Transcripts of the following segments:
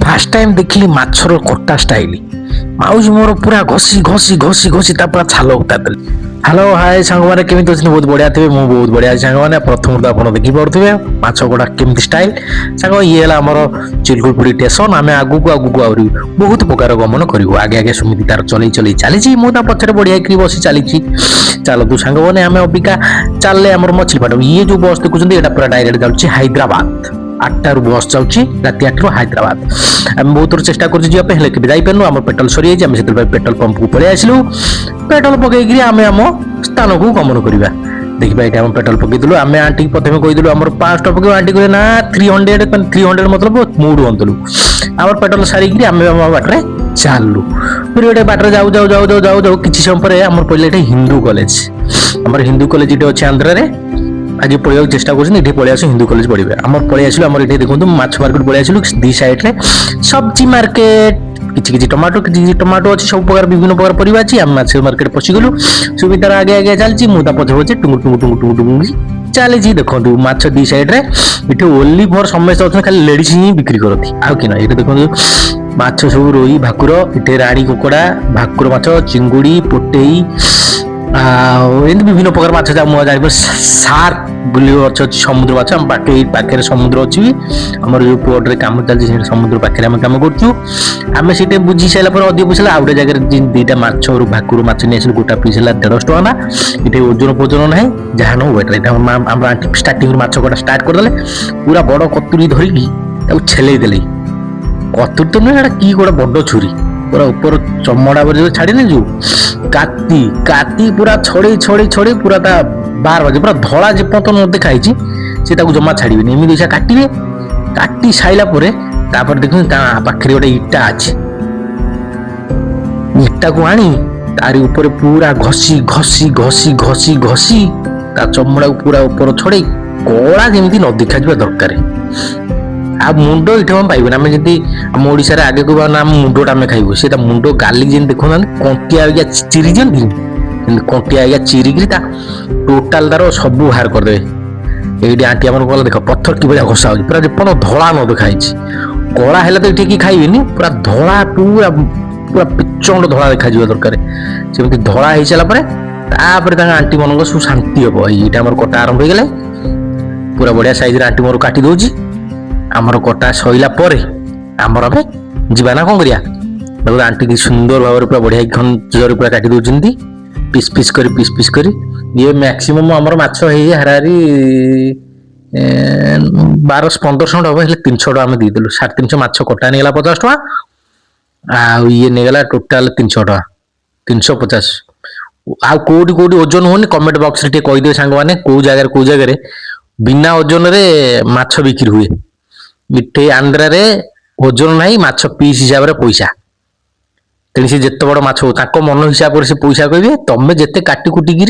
fast time देखिली माछर कटा style माउसी मोर पूरा घसी घसी घसी घसी पूरा छाल उतार हेलो हाय सांग मैंने केमी अच्छे बहुत बढ़िया थे मुझे बहुत बढ़िया सांग मैंने प्रथम तो आप देखी पारे माछ कटा केमती स्टाइल सांग ये आमर चिलकुलपुरी स्टेशन आम आगू आगू आहरी बहुत प्रकार गमन करूँ आगे आगे समिति तार चल चल चली मुझे पचर बढ़िया बसी चली चलतु सांग मैंने आम अबिका चलने आम मछलीपाट ये जो बस देखुं ये पूरा डायरेक्ट जाऊँगी हैदराबाद 8टार बस जाऊँगी राति 8 हैदराबाद आम बहुत थर चेष्टा करते हेल्ले के जापारू आम पेट्रोल सरी जाइए से पेट्रोल पंप को पलि आसलु पेट्रोल पकईकि आम आम स्थान को गमन करवा देखिए ये आम पेट्रोल पकईलु आम आंटी प्रथम कहीदेलु आम 5 टका पकड़ आंटी कहे ना 300 मतलब मूड हंतलु आम पेट्रोल सारिकी आम बाटे चलु फिर गोटे बाटर जाऊ जाऊ जाऊ जाऊ जाऊ जाऊ किसी समय पर आम पड़े हिंदू कॉलेज आम हिंदू कॉलेज ये अच्छे आंध्र आज पढ़ा चेष्टा कर पलि आस हिंदू कॉलेज पढ़े आम पलि आसलु आम ये देखो माछ मार्केट पलि आसलु दी साइड रे सब्जी मार्केट किसी टमाटो अच्छी सब प्रकार विभिन्न प्रकार परिवा अच्छी आम माछ मार्केट पशिगलु सुविधार आगे आगे चलती मुझे पचे पचे टुंगु टुंगु टुंगु टुंगु टुंगु चली देखो माछ दी साइड रे ये ओनली फॉर समस्त अच्छे खाली लेडीज ही बिक्री करती आउ कि ना ये देखो माछ सब रोई भाकुर ये राणी कुकड़ा भाकुर माछ चिंगुड़ी पोटेई एमती विभिन्न प्रकार माछ जान सार्क अच्छे समुद्र माछ आम पाखे समुद्र अच्छी आमर जो पोर्टे कम चलती समुद्र पाखे आम कम करें से बुझी सारापर अधिक पैसा आउ गए जगह दुईटा माछ भाकुर माछ नहीं आसल गोटा पीस है 150 टका ना ये ओजन फोजन ना जहाँ न वेट आम स्टार्टिंग माछ कटा स्टार्ट करदे पूरा बड़ कतुरी धरिकी छेल देले कतुरी तो नुहे कि गोटे बड़ छुरी पूरा ऊपर चमड़ा पर छाड़ी जो काती काती पूरा छड़े छड़े छड़े पूरा बार बाजे पूरा धड़ा जेपर्यंत न देखाई से जमा छाड़बे एमती से काटे काटी सारा पर देख पाखे गोटे इटा अच्छे इटा को आनी तारी ऊपर पूरा घसी घसी घसी घसी घसी चमड़ा को पूरा ऊपर छड़े कला जमी न देखा दरकार आ मुंड ये पाइबे आम जमी आम ओडिशा आगे को आम मुंडटा आम खाइबू से मुंड गाली जमी देखो कंटिया आज्ञा चिरी जमी कंटिया आज्ञा चिरिकी टोटाल तार सब बाहर करदे ये आंटी आम गला देख पत्थर कि घसा हो पूरा जेपन धड़ा न देखाई कला है तो ये खाइबे पूरा धड़ा पूरा पूरा पिचंड धड़ा देखा दरकार सेमती धड़ा हो सारापर आंटी मन सब शांति हम ये कटा आरंभ हो गले पूरा बढ़िया साइज आंटी मोर काटी दौची आमर कटा सैला आमर आम जीवा ना कौन करिया देखो आंटी की सुंदर भाव पूरा बढ़िया खंजर पूरा काटी दौरान पीस पीस कर ये मैक्सिमम आमर माछ हाराहारी 1200-1500 हम 300 टका आम देदेलु 350 माछ कटा नहीं 50 टका आ ये नहीं गला टोटाल 300 टका 350 आ कोटी कोटी ओजन होनी कमेंट बॉक्स रे कहीदे सांग मैंने कौ जगह बिना ओजन रे माछ बिक्री हुए इटे आंध्रा रे ओजन ना माछ पीस हिसाब से पैसा तेणु सी जिते बड़ माछ हो मन हिसाब से पैसा कहे तमें जिते काटी कुटिकी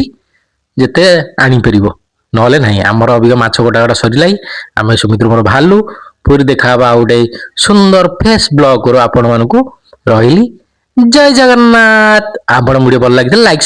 जिते आनीपर ना ना आमर अबिका माछ कटा कटा सरला आम सुमित्र मोर बाहरलु फिर देखा गोटे सुंदर फ्रेश ब्लॉग आपण मानक रही जय जगन्नाथ आपण वीडियो भल लगी लाइक